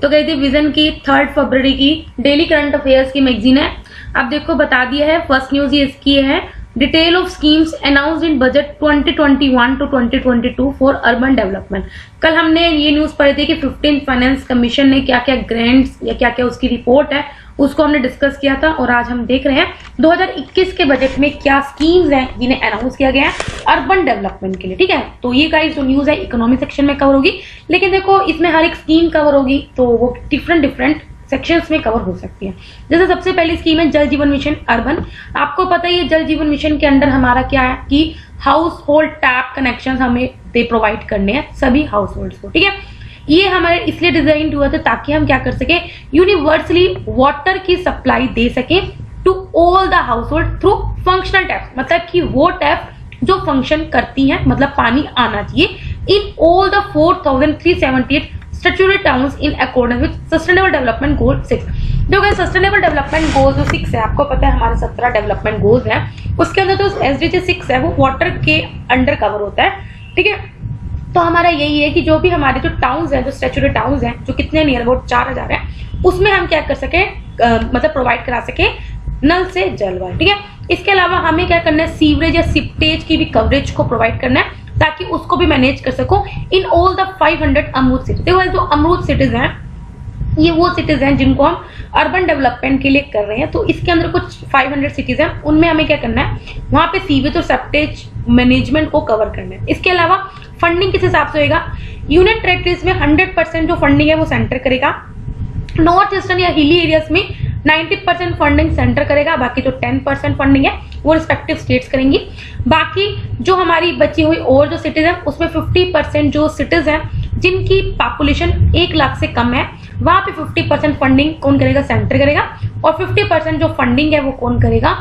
तो गई थी विजन की 3 फरवरी की डेली करंट अफेयर्स की मैगजीन है। अब देखो बता दिया है, फर्स्ट न्यूज ये इसकी है, detail of schemes announced in budget 2021 to 2022 for urban development. कल हमने ये न्यूज पढ़ी थी कि 15th फाइनेंस कमीशन ने क्या क्या ग्रांट्स या क्या क्या उसकी रिपोर्ट है उसको हमने डिस्कस किया था, और आज हम देख रहे हैं 2021 के बजट में क्या स्कीम्स हैं जिन्हें अनाउंस किया गया है अर्बन डेवलपमेंट के लिए। ठीक है, तो ये गाइस जो न्यूज है इकोनॉमी सेक्शन में कवर होगी, लेकिन देखो इसमें हर एक स्कीम कवर होगी तो वो डिफरेंट सेक्शंस में कवर हो सकती है। जैसे सबसे पहली स्कीम है जल जीवन मिशन अर्बन। आपको पता ही है जल जीवन मिशन के अंडर हमारा क्या है कि हाउस होल्ड टैप कनेक्शन हमें दे प्रोवाइड करने हैं सभी हाउस होल्ड को। ठीक है, ये हमारे इसलिए डिजाइन हुआ था ताकि हम क्या कर सके, यूनिवर्सली वाटर की सप्लाई दे सके to all the household through functional tap, मतलब कि वो टैप जो फंक्शन करती हैं, मतलब पानी आना चाहिए in all the 4378 statutory towns in accordance with sustainable development goal 6। देखो सस्टेनेबल डेवलपमेंट गोल जो 6 है, आपको पता है हमारे 17 डेवलपमेंट गोल्स हैं, उसके अंदर जो SDG 6 है वो वाटर के अंडर कवर होता है। ठीक है, तो हमारा यही है कि जो भी हमारे जो टाउन्स हैं, जो स्टैट्यूटरी टाउन्स हैं, जो कितने नियर अबाउट 4000 है, उसमें हम क्या कर सके, मतलब प्रोवाइड करा सके नल से जल वाला। ठीक है, इसके अलावा हमें क्या करना है, सीवरेज या सिप्टेज की भी कवरेज को प्रोवाइड करना है ताकि उसको भी मैनेज कर सको इन ऑल द 500 अमरूद सिटीज। देखो जो अमरूद सिटीज हैं ये वो सिटीज हैं जिनको हम अर्बन डेवलपमेंट के लिए कर रहे हैं। तो इसके अंदर कुछ 500 सिटीज हैं, उनमें हमें क्या करना है, वहां पे सीवेज और सेप्टेज मैनेजमेंट को कवर करना है। इसके अलावा फंडिंग किस हिसाब से होगा, यूनियन टेरिटरीज में 100% जो फंडिंग है वो सेंटर करेगा, नॉर्थ ईस्टर्न या हिली एरियाज में 90% फंडिंग सेंटर करेगा, बाकी जो 10% फंडिंग है वो रिस्पेक्टिव स्टेट्स करेंगी। बाकी जो हमारी बची हुई और जो सिटीज है उसमें 50% जो सिटीज हैं जिनकी पॉपुलेशन 1 लाख से कम है, वहां पे 50% फंडिंग कौन करेगा, सेंटर करेगा, और 50% जो फंडिंग है वो कौन करेगा,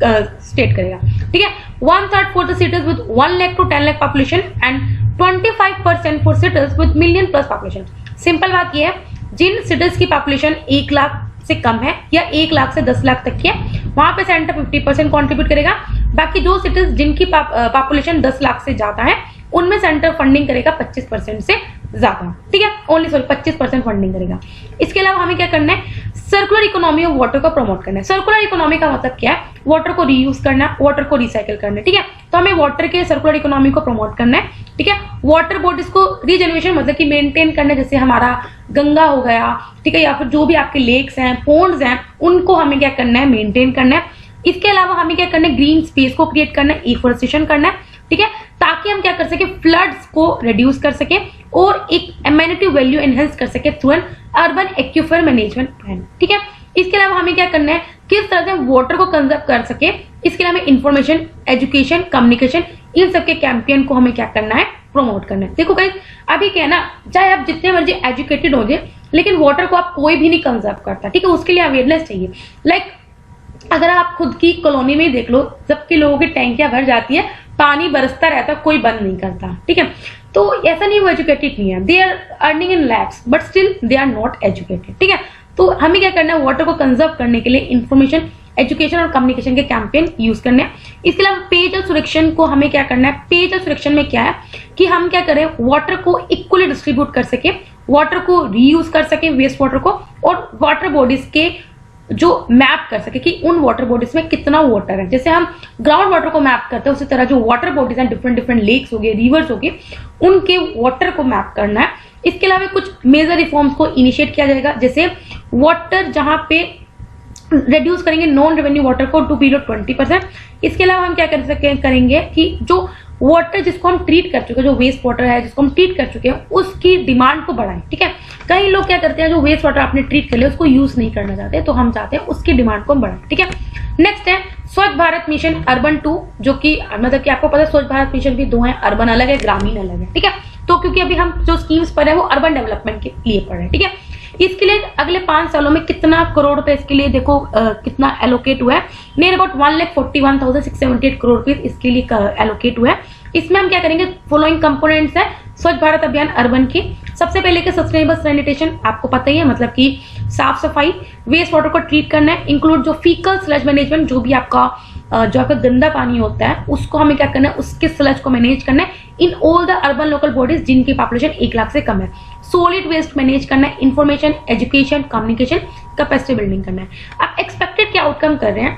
स्टेट करेगा। ठीक है, 1/3 for the cities with 1 lakh to 10 lakh population and 25% for cities with million plus population. Simple बात ये है, जिन सिटीज की पॉपुलेशन 1 लाख से कम है या 1 लाख से 10 लाख तक की है, वहां पे सेंटर 50% कंट्रीब्यूट करेगा। बाकी जो सिटीज जिनकी पॉपुलेशन 10 लाख से ज्यादा है उनमें सेंटर फंडिंग करेगा 25% से ज्यादा। ठीक है, 25% फंडिंग करेगा। इसके अलावा हमें क्या करना है, सर्कुलर इकोनॉमी ऑफ वाटर को प्रमोट करना है। सर्कुलर इकोनॉमी का मतलब क्या है, वाटर को रीयूज करना, वाटर को रिसाइकिल करना। ठीक है, तो हमें वाटर के सर्कुलर इकोनॉमी को प्रमोट करना है। ठीक है, वाटर बॉडीज को रीजनरेशन मतलब कि मेंटेन करना, जैसे हमारा गंगा हो गया, ठीक है, या फिर जो भी आपके लेक्स हैं, पोन्ड्स हैं, उनको हमें क्या करना है, मेंटेन करना है। इसके अलावा हमें क्या करना है, ग्रीन स्पेस को क्रिएट करना है, इफोरेस्टेशन करना है। ठीक है, ताकि हम क्या कर सके, फ्लड्स को रिड्यूस कर सके और एक एमेनिटी वैल्यू एनहेंस कर सके through an urban aquifer management plan. ठीक है, इसके अलावा हमें क्या करना है, किस तरह से वाटर को कंजर्व कर सके, इसके लिए हमें इंफॉर्मेशन, एजुकेशन, कम्युनिकेशन, इन सबके कैंपेन को हमें क्या करना है, प्रमोट करना है। देखो गाइस, अभी क्या है ना, चाहे आप जितने मर्जी एजुकेटेड हो जाए, लेकिन वाटर को आप कोई भी नहीं कंजर्व करता। ठीक है, उसके लिए अवेयरनेस चाहिए। लाइक अगर आप खुद की कॉलोनी में देख लो, सबके लोगों की टैंकियां भर जाती है, पानी बरसता रहता, कोई बंद नहीं करता। ठीक है, तो ऐसा नहीं, वो एजुकेटेड नहीं है, they are earning in lakhs but still they are not educated. ठीक है, तो हमें क्या करना है, वाटर को कंजर्व करने के लिए इंफॉर्मेशन, एजुकेशन और कम्युनिकेशन के कैंपेन यूज करने हैं। इसके अलावा पेयजल सुरक्षण को हमें क्या करना है, पेयजल सुरक्षण में क्या है कि हम क्या करें, वाटर को इक्वली डिस्ट्रीब्यूट कर सके, वाटर को रीयूज कर सके, वेस्ट वाटर को, और वाटर बॉडीज के जो मैप कर सके कि उन वाटर बॉडीज में कितना वाटर है। जैसे हम ग्राउंड वाटर को मैप करते हैं, उसी तरह जो वाटर बॉडीज हैं, डिफरेंट लेक्स हो गए, रिवर्स हो गए, उनके वाटर को मैप करना है। इसके अलावा कुछ मेजर रिफॉर्म्स को इनिशिएट किया जाएगा, जैसे वाटर जहां पे रिड्यूस करेंगे नॉन रेवेन्यू वाटर को टू बिलो 20%। इसके अलावा हम क्या कर सके, करेंगे कि जो वाटर जिसको हम ट्रीट कर चुके हैं, जो वेस्ट वाटर है जिसको हम ट्रीट कर चुके हैं, उसकी डिमांड को बढ़ाएं। ठीक है, कई लोग क्या करते हैं, जो वेस्ट वाटर आपने ट्रीट कर लिया उसको यूज नहीं करना चाहते, तो हम चाहते हैं उसकी डिमांड को बढ़ाएं। ठीक है, नेक्स्ट है स्वच्छ भारत मिशन अर्बन 2, जो कि मतलब कि आपको पता है स्वच्छ भारत मिशन भी 2 है, अर्बन अलग है, ग्रामीण अलग है। ठीक है, तो क्योंकि अभी हम जो स्कीम्स पर है वो अर्बन डेवलपमेंट के लिए पढ़ रहे हैं। ठीक है, इसके लिए अगले 5 सालों में कितना करोड़ रुपए इसके लिए देखो कितना एलोकेट हुआ है, नियर अबाउट 1,41,678 करोड़ रुपए इसके लिए एलोकेट हुआ है। इसमें हम क्या करेंगे, फॉलोइंग कंपोनेंट्स है स्वच्छ भारत अभियान अर्बन की। सबसे पहले के सस्टेनेबल सैनिटेशन, आपको पता ही है, मतलब कि साफ सफाई, वेस्ट वाटर को ट्रीट करना है, इंक्लूड जो फीकल स्लज मैनेजमेंट, जो भी आपका जो आपका गंदा पानी होता है उसको हमें क्या करना है, उसके स्लज को मैनेज करना है in all the urban local bodies जिनकी पॉपुलेशन 1 लाख से कम है। सॉलिड वेस्ट मैनेज करना है, information, education, communication, capacity building करना है। आप एक्सपेक्टेड क्या आउटकम कर रहे हैं,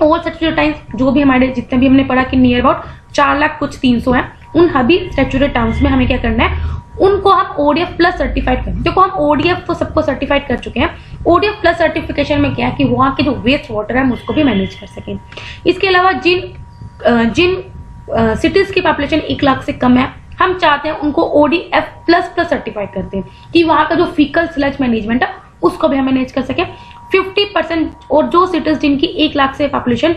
ऑल स्टैट्यूटरी टाइम्स जो भी हमारे जितने भी हमने पढ़ा कि नियर अबाउट 4 लाख कुछ 300 है, उन सभी स्टैट्यूटरी टर्म्स में हमें क्या करना है, उनको हम ODF प्लस सर्टिफाइड करें। देखो हम ODF तो सबको सर्टिफाइड कर चुके हैं, ODF प्लस सर्टिफिकेशन में क्या है कि वहाँ के जो वेस्ट वाटर है हम उसको भी मैनेज कर सकें। इसके अलावा जिन सिटीज की पॉपुलेशन 1 लाख से कम है, हम चाहते हैं उनको ODF प्लस प्लस सर्टिफाइड करते हैं कि वहाँ का जो फीकल स्लज मैनेजमेंट है उसको भी हम मैनेज कर सकें। 50% और जो सिटीज जिनकी 1 लाख से पॉपुलेशन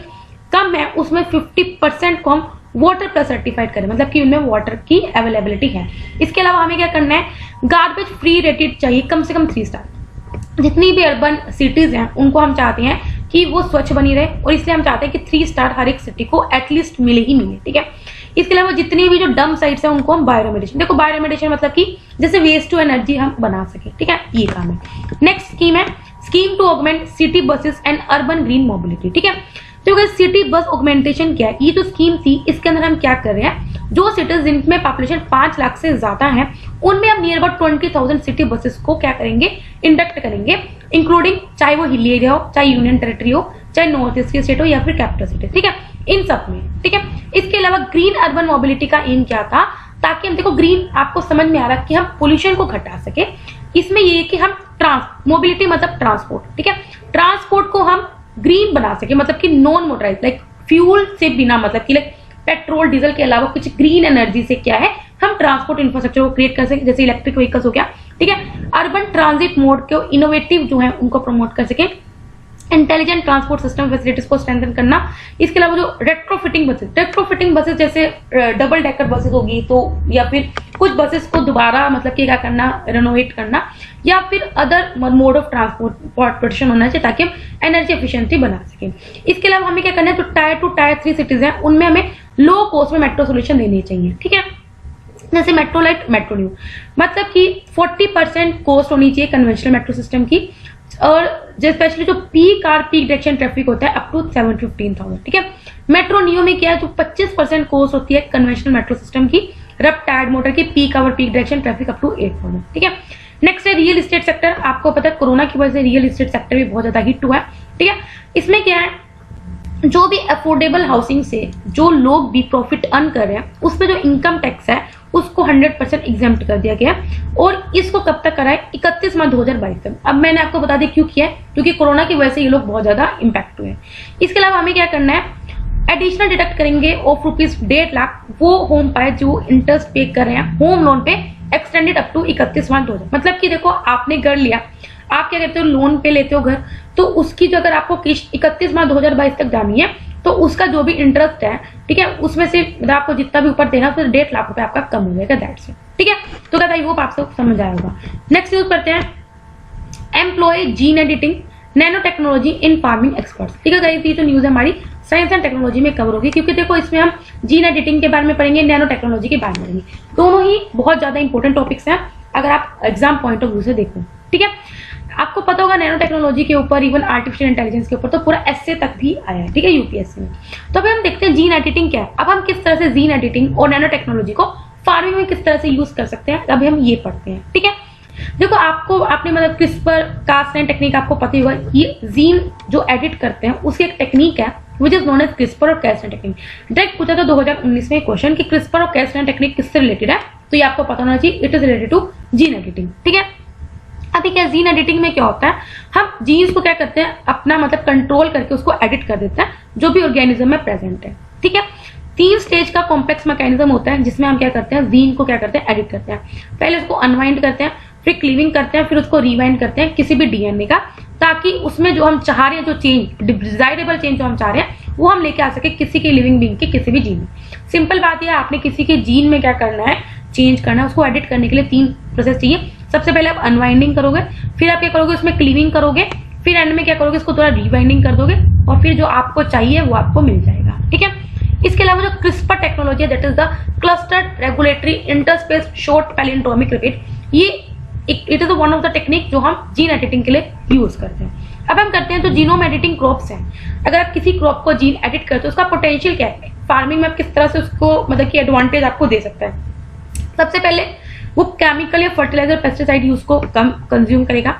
कम है उसमें 50% को हम वाटर प्लस सर्टिफाइड करें, मतलब कि उनमें वाटर की अवेलेबिलिटी है। इसके अलावा हमें क्या करना है, गार्बेज फ्री रेटेड चाहिए कम से कम 3 स्टार। जितनी भी अर्बन सिटीज हैं उनको हम चाहते हैं कि वो स्वच्छ बनी रहे, और इसलिए हम चाहते हैं कि 3 स्टार हर एक सिटी को एटलीस्ट मिले ही मिले, ठीक है। इसके अलावा जितनी भी जो डंप साइट्स हैं उनको हम बायोरेमेडिएशन, देखो बायोरेमेडिएशन मतलब कि जैसे वेस्ट टू एनर्जी हम बना सके, ठीक है, ये काम है। नेक्स्ट स्कीम है scheme to augment city buses and urban green mobility, ठीक है। तो अगर सिटी बस ऑगमेंटेशन क्या है, ये जो स्कीम थी इसके अंदर हम क्या कर रहे हैं, जो सिटीज जिनमें पॉपुलेशन 5 लाख से ज्यादा है उनमें हम नियर अबाउट 20,000 सिटी बसेस को क्या करेंगे, इंडक्ट करेंगे, इंक्लूडिंग चाहे वो हिली एरिया हो, चाहे यूनियन टेरिटरी हो, चाहे नॉर्थ ईस्ट की स्टेट हो या फिर कैपिटल सिटी, ठीक है, इन सब में, ठीक है। इसके अलावा ग्रीन अर्बन मोबिलिटी का एम क्या था, ताकि हम देखो ग्रीन आपको समझ में आ रहा है कि हम पोल्यूशन को घटा सके। इसमें ये कि हम मोबिलिटी मतलब ट्रांसपोर्ट, ठीक है, ट्रांसपोर्ट को हम ग्रीन बना सके, मतलब कि नॉन मोटराइज लाइक फ्यूल से बिना, मतलब कि लाइक पेट्रोल डीजल के अलावा कुछ ग्रीन एनर्जी से क्या है हम ट्रांसपोर्ट इंफ्रास्ट्रक्चर को क्रिएट कर सके, जैसे इलेक्ट्रिक व्हीकल्स हो गया, ठीक है। अर्बन ट्रांजिट मोड को इनोवेटिव जो है उनको प्रमोट कर सके, इंटेलिजेंट ट्रांसपोर्ट सिस्टम फैसिलिटीज को स्ट्रेंथन करना। इसके अलावा जो रेट्रोफिटिंग बसेस जैसे डबल डेकर बसेस होगी तो, या फिर कुछ बसेस को दोबारा मतलब कि क्या करना, रेनोवेट करना, या फिर अदर मोड ऑफ ट्रांसपोर्टेशन होना चाहिए ताकि हम एनर्जी एफिशिएंसी बना सकें। इसके अलावा हमें क्या करना है, जो टायर 2 टायर 3 सिटीज हैं उनमें हमें लो कॉस्ट में मेट्रो सोल्यूशन देने चाहिए, ठीक है, जैसे मेट्रो लाइट, मेट्रो न्यू, मतलब कि 40% कॉस्ट होनी चाहिए कन्वेंशनल मेट्रो सिस्टम की, और स्पेशली जो पीक डायरेक्शन ट्रैफिक होता है अप टू 715,000, ठीक है। मेट्रो नियो में क्या है, जो 25% कॉस्ट होती है कन्वेंशनल मेट्रो सिस्टम की, रफ टायर्ड मोटर की peak direction traffic up to 8,000, ठीक है। नेक्स्ट है रियल एस्टेट सेक्टर, आपको पता है कोरोना की वजह से रियल एस्टेट सेक्टर भी बहुत ज्यादा हिट हुआ है, ठीक है। इसमें क्या है, जो भी अफोर्डेबल हाउसिंग से जो लोग भी प्रॉफिट अर्न कर रहे हैं उसमें जो इनकम टैक्स है उसको 100% एग्जेम्प्ट कर दिया गया, और इसको कब तक कराए, 31 मार्च 2022 तक। अब मैंने आपको बता दी क्यों किया है, क्योंकि कोरोना की वजह से ये लोग बहुत ज्यादा इम्पैक्ट हुए हैं। इसके अलावा हमें क्या करना है, एडिशनल डिडक्ट करेंगे ऑफ ₹1.5 लाख वो होम पाए जो इंटरेस्ट पे कर रहे हैं होम लोन पे, एक्सटेंडेड अप टू 31 मार्च 2000। मतलब कि देखो आपने घर लिया, आप क्या करते हो, लोन पे लेते हो घर, तो उसकी जो अगर आपको किस्त 31 मार्च 2022 तक जानी है तो उसका जो भी इंटरेस्ट है, ठीक है, उसमें से मतलब आपको जितना भी ऊपर देना फिर 1.5 लाख रुपए आपका कम हो जाएगा, दैट्स इट, ठीक है। तो कहता है वो आपको समझ आया होगा। नेक्स्ट यूज करते हैं employ gene editing nano technology in farming experts, ठीक है गाइस, ये जो न्यूज है हमारी साइंस एंड टेक्नोलॉजी में कवर होगी, क्योंकि देखो इसमें हम जीन एडिटिंग के बारे में पढ़ेंगे, नैनो टेक्नोलॉजी के बारे में पढ़ेंगे, दोनों ही बहुत ज्यादा इंपॉर्टेंट टॉपिक्स हैं अगर आप एग्जाम पॉइंट ऑफ व्यू से देखो, ठीक है। आपको पता होगा नैनो टेक्नोलॉजी के ऊपर, इवन आर्टिफिशियल इंटेलिजेंस के ऊपर तो पूरा एसए तक भी आया है, ठीक है, यूपीएससी में। तो अभी हम देखते हैं जीन एडिटिंग क्या है। अब हम किस तरह से जीन एडिटिंग और नैनो टेक्नोलॉजी को फार्मिंग में किस तरह से यूज कर सकते हैं, अभी हम ये पढ़ते हैं, ठीक है। देखो आपने मतलब क्रिस्पर कास9 टेक्निक आपको पता ही होगा, ये जीन जो एडिट करते हैं उसकी एक टेक्निक है which is known as CRISPR और कास9 टेक्निक। डायरेक्ट पूछा था 2019 में क्वेश्चन कि क्रिस्पर और कास9 टेक्निक किससे रिलेटेड है, तो ये आपको पता होना चाहिए, it is related to gene editing, ठीक है। अभी क्या जीन एडिटिंग में क्या होता है, हम जीन्स को क्या करते हैं अपना मतलब कंट्रोल करके उसको एडिट कर देते हैं जो भी ऑर्गेनिज्म में प्रेजेंट है, ठीक है। 3 स्टेज का कॉम्प्लेक्स मैकेनिज्म होता है जिसमें हम क्या करते हैं, जीन को क्या करते हैं, एडिट करते हैं। पहले उसको अनवाइंड करते हैं, फिर क्लीविंग करते हैं, फिर उसको रिवाइंड करते हैं किसी भी डीएनए का, ताकि उसमें जो हम चाह रहे हैं, जो चेंज डिजायरेबल चेंज जो हम चाह रहे हैं वो हम लेके आ सके किसी के लिविंग बीइंग के किसी भी जीन में। सिंपल बात यह है, आपने किसी के जीन में क्या करना है, चेंज करना है, उसको एडिट करने के लिए 3 प्रोसेस चाहिए। सबसे पहले आप अनवाइंडिंग करोगे, फिर आप क्या करोगे, उसमें क्लीविंग करोगे, फिर एंड में क्या करोगे, इसको थोड़ा रिवाइंडिंग कर दोगे, और फिर जो आपको चाहिए वो आपको मिल जाएगा, ठीक है। इसके अलावा जो क्रिस्पर टेक्नोलॉजी है, that is the clustered regulatory interspaced short palindromic repeat, ये it is one of the technique जो हम जीन एडिटिंग के लिए यूज करते हैं। अब हम करते हैं तो जीनोम एडिटिंग क्रॉप्स हैं। अगर आप किसी क्रॉप को जीन एडिट करते हो उसका पोटेंशियल क्या है, फार्मिंग में आप किस तरह से उसको मतलब कि एडवांटेज आपको दे सकता है। सबसे पहले वो केमिकल या फर्टिलाइजर पेस्टिसाइड यूज को कम कंज्यूम करेगा,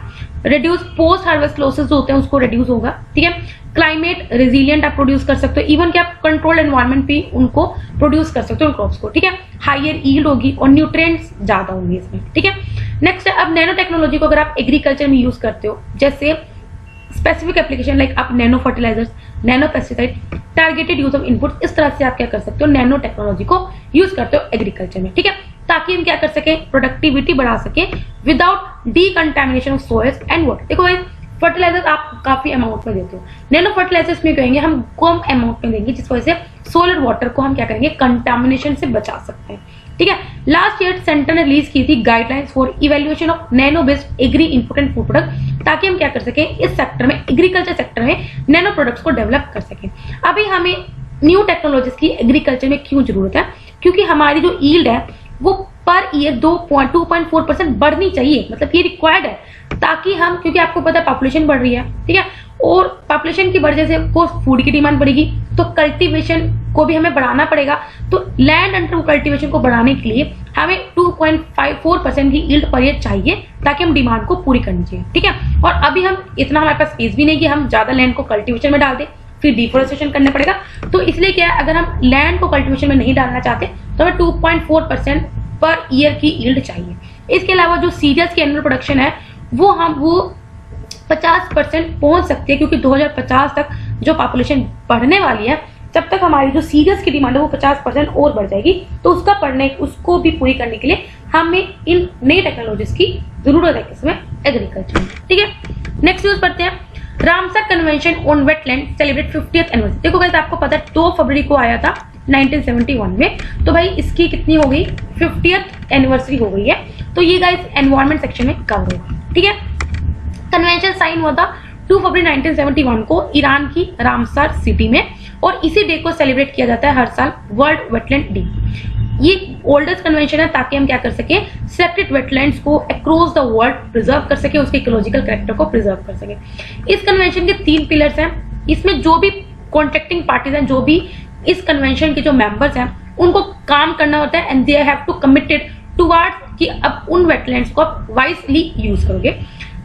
रिड्यूस पोस्ट हार्वेस्ट लॉसेस जो होते हैं उसको रिड्यूस होगा, ठीक है। क्लाइमेट रेजिलियंट आप प्रोड्यूस कर सकते हो, इवन कि आप कंट्रोल्ड एनवायरनमेंट भी उनको प्रोड्यूस कर सकते हो उन क्रॉप्स को, ठीक है। हायर यील्ड होगी और न्यूट्रिएंट्स ज्यादा होंगे इसमें, ठीक है। नेक्स्ट है अब नैनो टेक्नोलॉजी को अगर आप एग्रीकल्चर में यूज करते हो, जैसे स्पेसिफिक एप्लीकेशन लाइक आप nano fertilisers, nano pesticide, targeted use of input, इस तरह से आप क्या कर सकते हो, नैनो टेक्नोलॉजी को यूज करते हो एग्रीकल्चर में, ठीक है, ताकि हम क्या कर सके, प्रोडक्टिविटी बढ़ा सके without decontamination of soils and water. देखो भाई फर्टिलाइजर्स आप काफी अमाउंट में देते हो, नैनो फर्टिलाइजर्स में कहेंगे हम कम अमाउंट में देंगे, जिस वजह से सोइल और वाटर को हम क्या करेंगे, कंटामिनेशन से बचा सकते हैं, ठीक है। लास्ट ईयर सेंटर ने रिलीज की थी guidelines for evaluation of nano based agri input and food product, ताकि हम क्या कर सके, इस सेक्टर में एग्रीकल्चर सेक्टर में नैनो प्रोडक्ट्स को डेवलप कर सके। अभी हमें न्यू टेक्नोलॉजीज की एग्रीकल्चर में क्यों जरूरत है, क्योंकि हमारी जो यील्ड है वो पर ईयर 2.4% बढ़नी चाहिए, मतलब ये रिक्वायर्ड है, ताकि हम, क्योंकि आपको पता है पॉपुलेशन बढ़ रही है, ठीक है, और पॉपुलेशन की बढ़ने से फूड की डिमांड बढ़ेगी, तो कल्टीवेशन को भी हमें बढ़ाना पड़ेगा। तो लैंड अंडर कल्टीवेशन को बढ़ाने के लिए हमें 2.54% की यील्ड पर ईयर चाहिए, ताकि हम डिमांड को पूरी करनी चाहिए, ठीक है। और अभी हम इतना हमारे पास स्पेस भी नहीं कि हम ज्यादा लैंड को कल्टीवेशन में डाल दें, फिर डिफोरेस्टेशन करना पड़ेगा। तो इसलिए क्या है, अगर हम लैंड को कल्टीवेशन में नहीं डालना चाहते तो हमें 2.4% पर ईयर की यील्ड चाहिए। इसके अलावा जो सीरियल्स की एनुअल प्रोडक्शन है वो 50% पहुंच सकती है, क्योंकि 2050 तक जो पॉपुलेशन बढ़ने वाली है, तब तक हमारी जो सीरियल्स की डिमांड है वो 50% और बढ़ जाएगी। तो उसको भी पूरी करने के लिए हमें इन नई टेक्नोलॉजीज की जरूरत है इसमें एग्रीकल्चर में, ठीक है। नेक्स्ट न्यूज पढ़ते हैं, Ramsar convention on wetland celebrate 50th anniversary. देखो गाइस आपको पता है 2 फरवरी को आया था 1971 में, तो भाई इसकी कितनी हो गई, 50th एनिवर्सरी हो गई है। तो ये गाइस एनवायरमेंट सेक्शन में कवर होगा, ठीक है। कन्वेंशन साइन हुआ था 2 फरवरी 1971 को ईरान की रामसर सिटी में, और इसी डे को सेलिब्रेट किया जाता है हर साल वर्ल्ड वेटलैंड डे। ये ओल्डेस्ट कन्वेंशन है, ताकि हम क्या कर सके, सिलेक्टेड वेटलैंड्स को अक्रॉस द वर्ल्ड प्रिजर्व कर सके, उसके इकोलॉजिकल कैरेक्टर को प्रिजर्व कर सके। इस कन्वेंशन के 3 पिलर्स हैं। इसमें जो भी कॉन्ट्रैक्टिंग पार्टीज हैं, जो भी इस कन्वेंशन के जो मेंबर्स हैं, उनको काम करना होता है, and they have to committed towards कि अब उन वेटलैंड्स को आप वाइजली यूज करोगे,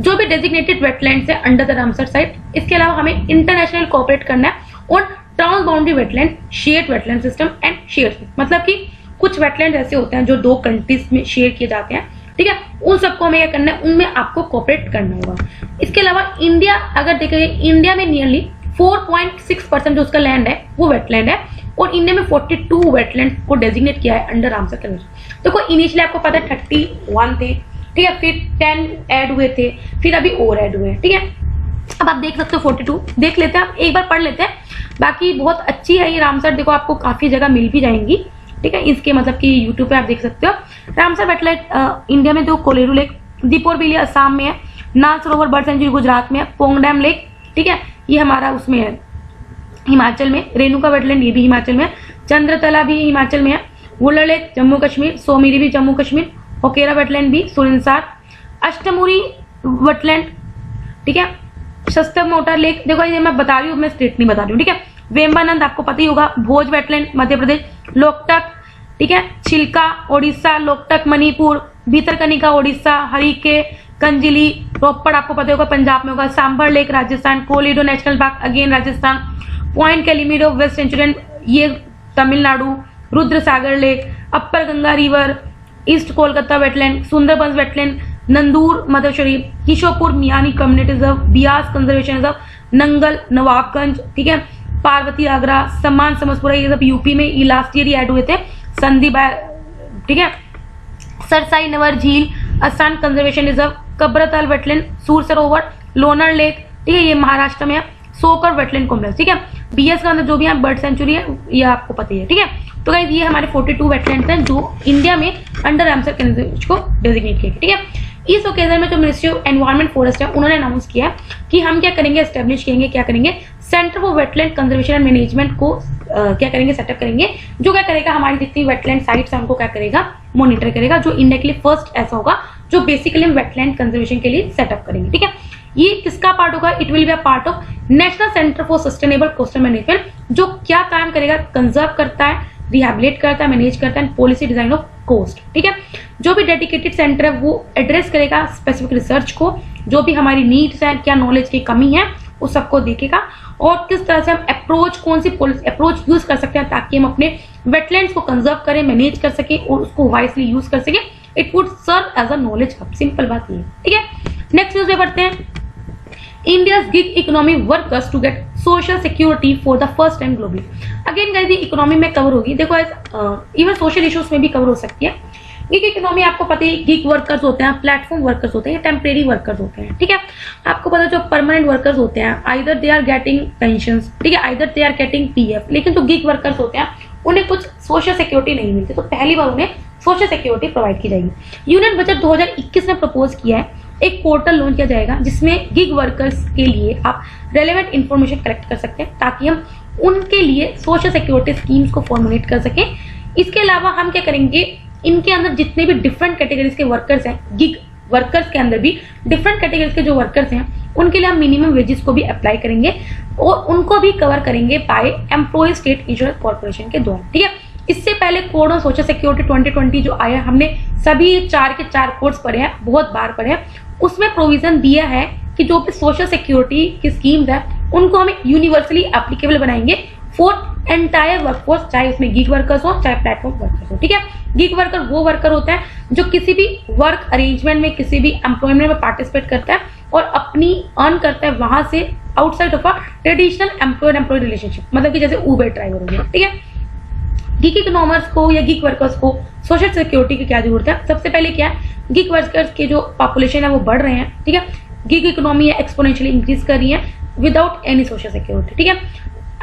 जो भी डेजिग्नेटेड वेटलैंड्स है अंडर द रामसर साइट। इसके अलावा हमें इंटरनेशनल कोऑपरेट करना है on transboundary wetland, shared wetland system and shared, मतलब कि कुछ वेटलैंड ऐसे होते हैं जो 2 कंट्रीज में शेयर किए जाते हैं, ठीक है, उन सबको हमें क्या करना है, उनमें आपको कोऑपरेट करना होगा। इसके अलावा इंडिया अगर देखेंगे, इंडिया में नियरली 4.6% जो उसका लैंड है वो वेटलैंड है, और इंडिया में 42 वेटलैंड को डेजिग्नेट किया है अंडर रामसर कन्वेंशन। देखो इनिशियली आपको पता है 31 थे, ठीक है, फिर 10 ऐड हुए थे, फिर अभी और ऐड हुए हैं, ठीक है। अब आप देख सकते हो 42 देख लेते हैं, आप एक बार पढ़ लेते हैं। बाकी बहुत अच्छी है ये रामसर, देखो आपको काफी जगह मिल भी जाएंगी, ठीक है, इसके मतलब कि यूट्यूब पे आप देख सकते हो। रामसर वेटलैंड इंडिया में, जो कोलेरू लेक दीपोर बिली असम में है, नाल सरोवर बर्ड सेंचुरी गुजरात में है, पोंगडैम लेक, ठीक है, ये हमारा उसमें है हिमाचल में, रेणुका वेटलैंड ये भी हिमाचल में है, चंद्रतला भी हिमाचल में है, वुलर लेक जम्मू कश्मीर, सोमीरी भी जम्मू कश्मीर, होकेरा वेटलैंड भी सुरनसार, अष्टमुरी वेटलैंड, ठीक है, शस्त्र मोटर लेक, देखो ये मैं बता रही हूँ, मैं स्टेट नहीं बता रही हूँ, ठीक है। वेम्बानंद आपको पता ही होगा, भोज वेटलैंड मध्य प्रदेश, लोकटक, ठीक है, छिलका ओडिशा, लोकटक मणिपुर, भीतरकनिका ओडिशा, हरिके कंजिली रोपड़ आपको पता होगा पंजाब में होगा, Sambhar lake Rajasthan, Keoladeo national park again Rajasthan, point Calimere west सेंचुरियन ये Tamil Nadu, Rudra Sagar lake, upper Ganga river, east Kolkata wetland, Sundarbans wetland, Nandur मधुशरी, Keshopur Miani community reserve, Beas conservation reserve, Nangal Nawabganj, ठीक है, पार्वती आगरा, सम्मान समसपुरा, ये सब यूपी में ये लास्ट ईयर ऐड हुए थे, संदीप, ठीक है, सरसाई नवर झील, असम कंजर्वेशन रिजर्व, कब्रताल वेटलैंड, सूर सरोवर, लोनर लेक, ठीक है, ये महाराष्ट्र में है, सोकर वेटलैंड कॉम्प्लेक्स, ठीक है, बीएस का अंदर जो भी यहाँ बर्ड सेंचुरी है ये आपको पता ही है, ठीक है। तो गाइस ये हमारे 42 वेटलैंड्स हैं जो इंडिया में अंडर रामसर कन्वेंशन को डेजिग्नेट किया, ठीक है। इस ओकेजन में जो मिनिस्ट्री ऑफ एनवायरमेंट फॉरेस्ट है उन्होंने अनाउंस किया कि हम क्या करेंगे, एस्टेब्लिश करेंगे, क्या करेंगे, centre for wetland conservation and management को क्या करेंगे, सेटअप करेंगे, जो क्या करेगा हमारी जितनी वेटलैंड साइट्स हैं उनको क्या करेगा, मॉनिटर करेगा, जो इंडिया के लिए फर्स्ट ऐसा होगा जो बेसिकली हम वेटलैंड कंजर्वेशन के लिए सेटअप करेंगे, ठीक है। ये किसका पार्ट होगा? It will be a part of national centre for sustainable coastal management, जो क्या काम करेगा? कंजर्व करता है, रिहैबिलिट करता है, मैनेज करता है पॉलिसी डिजाइन ऑफ कोस्ट। ठीक है, जो भी डेडिकेटेड सेंटर है वो एड्रेस करेगा स्पेसिफिक रिसर्च को, जो भी हमारी नीड्स है, क्या नॉलेज की कमी है, उस सबको देखेगा और किस तरह से हम अप्रोच, कौन सी अप्रोच यूज कर सकते हैं ताकि हम अपने वेटलैंड्स को कंजर्व करें, मैनेज कर सके और उसको वाइसली यूज कर सके। It would serve as a knowledge hub, simple बात ये है। ठीक है, नेक्स्ट न्यूज में पढ़ते हैं। India's gig economy workers to get social security for the first time globally. Again guys, ये इकोनॉमी में कवर होगी। देखो इवन सोशल इश्यूज में भी कवर हो सकती है। गिग इकोनॉमी आपको पता है, गिग वर्कर्स होते हैं, प्लेटफॉर्म वर्कर्स होते हैं, टेम्परेरी वर्कर्स होते हैं। ठीक है, आपको पता है जो परमानेंट वर्कर्स होते हैं either they are getting pension, ठीक है, either they are getting PF, लेकिन जो गिग वर्कर्स होते हैं उन्हें कुछ सोशल सिक्योरिटी नहीं मिलती, तो पहली बार उन्हें सोशल सिक्योरिटी प्रोवाइड की जाएगी। यूनियन बजट 2021 में प्रपोज किया है, एक पोर्टल लॉन्च किया जाएगा जिसमें गिग वर्कर्स के लिए आप रेलेवेंट इंफॉर्मेशन कलेक्ट कर सकते हैं ताकि हम उनके लिए सोशल सिक्योरिटी स्कीम्स को फॉर्मुलेट कर सकें। इसके अलावा हम क्या करेंगे, इनके अंदर जितने भी डिफरेंट कैटेगरीज के वर्कर्स हैं, गिग वर्कर्स के अंदर भी डिफरेंट कैटेगरीज के जो वर्कर्स हैं उनके लिए हम मिनिमम वेजेस को भी अप्लाई करेंगे और उनको भी कवर करेंगे by employ state insurance corporation के द्वारा। ठीक है, इससे पहले कोड ऑन सोशल सिक्योरिटी 2020 जो आया, हमने सभी 4 के 4 कोड्स पढ़े हैं, बहुत बार पढ़े हैं। उसमें प्रोविजन दिया है कि जो भी सोशल सिक्योरिटी की स्कीम्स है उनको हम यूनिवर्सली एप्लीकेबल बनाएंगे फॉर एंटायर वर्कफोर्स, चाहे उसमें गिग वर्कर्स हो चाहे प्लेटफॉर्म वर्कर्स हो। ठीक है, गिग वर्कर वो वर्कर होता है जो किसी भी वर्क अरेंजमेंट में, किसी भी एम्प्लॉयमेंट में पार्टिसिपेट करता है और अपनी अर्न करता है वहां से outside of a traditional employ relationship, मतलब कि जैसे उबर ड्राइवर हो गया। ठीक है, गिग इकोनॉमर्स को या गिग वर्कर्स को सोशल सिक्योरिटी की क्या जरूरत है? सबसे पहले क्या है, गिग वर्कर्स के जो पॉपुलेशन है वो बढ़ रहे हैं। ठीक है, गिग इकोनॉमी है एक्सपोनेंशियली इंक्रीज कर रही है विदाउट एनी सोशल सिक्योरिटी। ठीक है,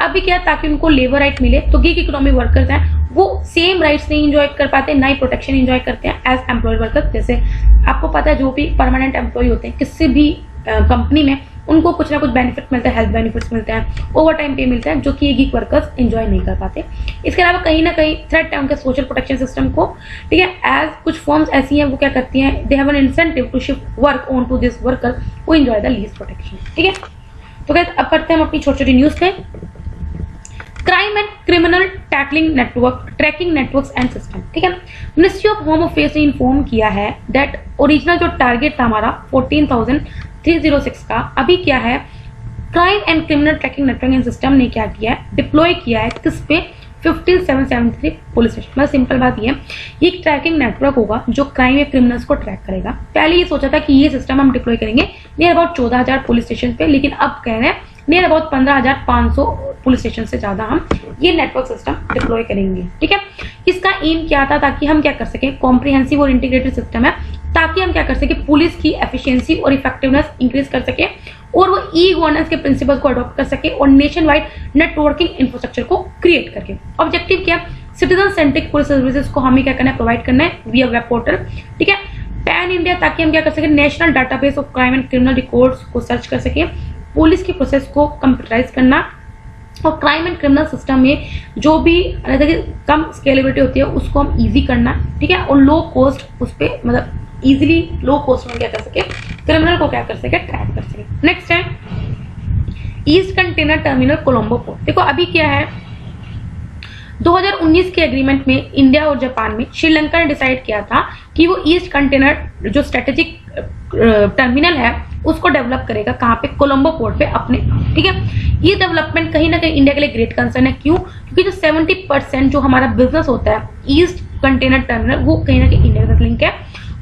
अभी क्या है, ताकि उनको लेबर राइट मिले तो गिग इकोनॉमी वर्कर्स हैं वो सेम राइट्स नहीं एंजॉय कर पाते, ना ही प्रोटेक्शन एंजॉय करते हैं एज एम्प्लॉय वर्कर्स। जैसे आपको पता है जो भी परमानेंट एम्प्लॉय होते हैं किसी भी कंपनी में, उनको कुछ ना कुछ बेनिफिट मिलता है, हेल्थ बेनिफिट्स मिलते हैं, ओवर टाइम पे मिलता है, जो कि ये गिग वर्कर्स एंजॉय नहीं कर पाते। इसके अलावा कहीं ना कहीं थ्रेट है उनके सोशल प्रोटेक्शन सिस्टम को। ठीक है, एज कुछ फर्म्स ऐसी हैं वो क्या करती हैं, they have an incentive to shift work on to this worker who enjoy the least protection. ठीक है, तो गाइस अब पढ़ते हैं हम अपनी छोटी छोटी न्यूज पे। Crime and criminal tackling network, tracking networks and system. ठीक है, मिनिस्ट्री ऑफ होम अफेयर्स ने इन्फॉर्म किया है दैट ओरिजिनल जो टारगेट था हमारा 14,306 का, अभी क्या है, crime and criminal tracking network and system ने क्या किया है, डिप्लॉय किया है किस पे, 15,773 पुलिस स्टेशन। मतलब सिंपल बात ये है, ये एक ट्रैकिंग नेटवर्क होगा जो क्राइम या क्रिमिनल्स को ट्रैक करेगा। पहले ये सोचा था कि ये सिस्टम हम डिप्लॉय करेंगे नियर अबाउट 14,000 पुलिस स्टेशन पे, लेकिन अब कह रहे हैं नियर अबाउट 15,500 पुलिस स्टेशन से ज्यादा हम ये नेटवर्क सिस्टम डिप्लॉय करेंगे। ठीक है, इसका एम क्या था, ताकि हम क्या कर सके, कॉम्प्रिहेंसिव और इंटीग्रेटेड सिस्टम है, ताकि हम क्या कर सके, पुलिस की एफिशिएंसी और इफेक्टिवनेस इंक्रीज कर सके और वो ई गवर्नेंस के प्रिंसिपल्स को अडॉप्ट कर सके और नेशन वाइड नेटवर्किंग इंफ्रास्ट्रक्चर को क्रिएट करके। ऑब्जेक्टिव क्या, सिटीजन सेंट्रिक पुलिस सर्विसेज को हमें क्या करना है, प्रोवाइड करना है विया वेब पोर्टल। ठीक है, पैन इंडिया, ताकि हम क्या कर सके, national database of crime and criminal records को सर्च कर सके, पुलिस की प्रोसेस को कंप्यूटराइज करना और क्राइम एंड क्रिमिनल सिस्टम में जो भी कम स्केलेबिलिटी होती है उसको हम इजी करना। ठीक है, और लो कॉस्ट उस पर, मतलब इजीली लो कॉस्ट में क्या कर सके, क्रिमिनल को क्या कर सके, ट्रैक कर सके। नेक्स्ट है east container terminal Colombo port. देखो अभी क्या है, 2019 के एग्रीमेंट में इंडिया और जापान में श्रीलंका ने डिसाइड किया था कि वो ईस्ट कंटेनर जो स्ट्रेटेजिक टर्मिनल है उसको डेवलप करेगा, कहाँ पे, कोलंबो पोर्ट पे अपने। ठीक है, ये डेवलपमेंट कहीं ना कहीं इंडिया के लिए ग्रेट कंसर्न है। क्यों? क्योंकि जो 70% जो हमारा बिजनेस होता है ईस्ट कंटेनर टर्मिनल, वो कहीं ना कहीं इंडिया के साथ लिंक है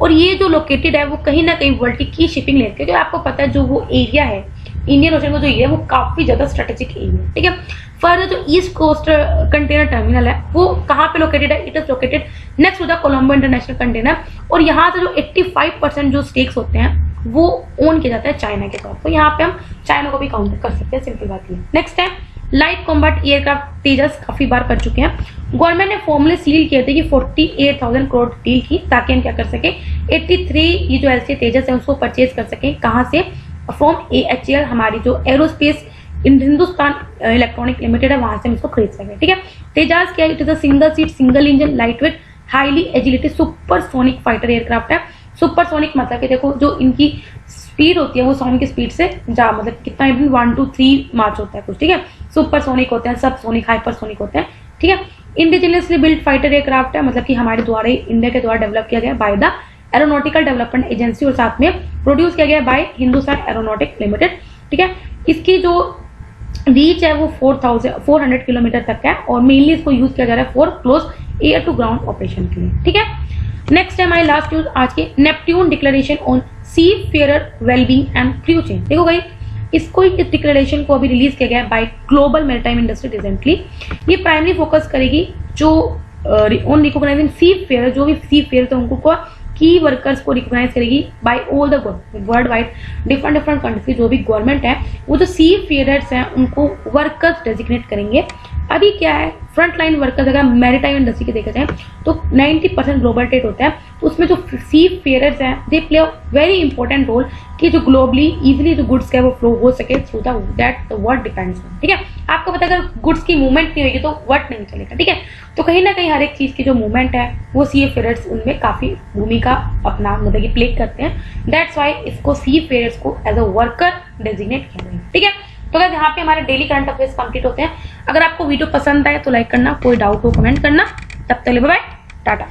और ये जो लोकेटेड है वो कहीं ना कहीं वर्ल्ड की शिपिंग लेन, क्योंकि आपको पता है जो वो एरिया है इंडियन ओशन का जो एरिया है वो काफी ज्यादा स्ट्रेटेजिक एरिया है। ठीक है, फर्दर जो ईस्ट कोस्ट कंटेनर टर्मिनल है वो कहाँ पे लोकेटेड है, it is located next to the Colombo international container, और यहाँ से जो 85% जो स्टेक्स होते हैं वो ओन किया जाता है चाइना के तौर पर। यहाँ पे हम चाइना को भी काउंट कर सकते हैं, सिंपल बात ये। नेक्स्ट है लाइट कॉम्बैट एयरक्राफ्ट तेजस, काफी बार कर चुके हैं। गवर्नमेंट ने फॉर्मली सील किए थे कि 48,000 करोड़ डील की, ताकि हम क्या कर सके, 83 ये जो एलसी तेजस है उसको परचेज कर सके, कहाँ से, फ्रॉम AHL, हमारी जो एरोस्पेस हिंदुस्तान इलेक्ट्रॉनिक लिमिटेड है, वहां से हम इसको खरीद सके। ठीक है, तेजास क्या है, it is a single seat single engine light weight highly agility supersonic fighter aircraft है। सुपरसोनिक मतलब कि देखो जो इनकी स्पीड होती है वो साउंड की स्पीड से जा मतलब कितना 1 to 3 मार्च होता है कुछ, ठीक है। सुपरसोनिक होते हैं, सबसोनिक, हाइपरसोनिक होते हैं, ठीक है। इंडिजिनियसली बिल्ड फाइटर एयरक्राफ्ट है, मतलब कि हमारे द्वारा इंडिया के द्वारा डेवलप किया गया by the aeronautical development agency और साथ में प्रोड्यूस किया गया बाय हिंदुस्तान एरोनॉटिक लिमिटेड, ठीक है। इसकी जो रीच है वो 400 किलोमीटर तक है और मेनली इसको यूज किया जा रहा है for close air to ground operation के लिए, ठीक है। नेक्स्ट है हमारी लास्ट न्यूज आज के, Neptune declaration on seafarer wellbeing and crew change. देखो भाई इस डिक्लेरेशन को अभी रिलीज किया गया है by global maritime industry recently. ये प्राइमरी फोकस करेगी जो ऑन रिकॉग्नाइजिंग सी फेयर, जो भी सी फेयर थे उनको की वर्कर्स को रिकॉग्नाइज करेगी by all the world wide different country, जो भी गवर्नमेंट है वो जो सी फेयरर्स हैं उनको वर्कर्स डेजिग्नेट करेंगे। अभी क्या है, फ्रंट लाइन वर्कर्स अगर मैरीटाइम इंडस्ट्री के देखा जाए तो 90% ग्लोबल ट्रेड होता है, तो उसमें जो सी फेयरर्स हैं they play a very important role कि जो ग्लोबली इजिली जो गुड्स है वो फ्लो हो सके through that the world depends on, ठीक है। आपको पता है अगर गुड्स की मूवमेंट नहीं होगी तो वर्ल्ड नहीं चलेगा, ठीक है। तो कहीं ना कहीं हर एक चीज की जो मूवमेंट है वो सी फेयरर्स उनमें काफी भूमिका अपना मतलब कि प्ले करते हैं। दैट्स वाई इसको सी फेयरर्स को एज अ वर्कर डेजिग्नेट किया गया, ठीक है। तो अगर यहाँ पे हमारे डेली करंट अफेयर्स कंप्लीट होते हैं। अगर आपको वीडियो पसंद आए तो लाइक करना, कोई डाउट हो कमेंट करना। तब तक बाय बाय, टाटा।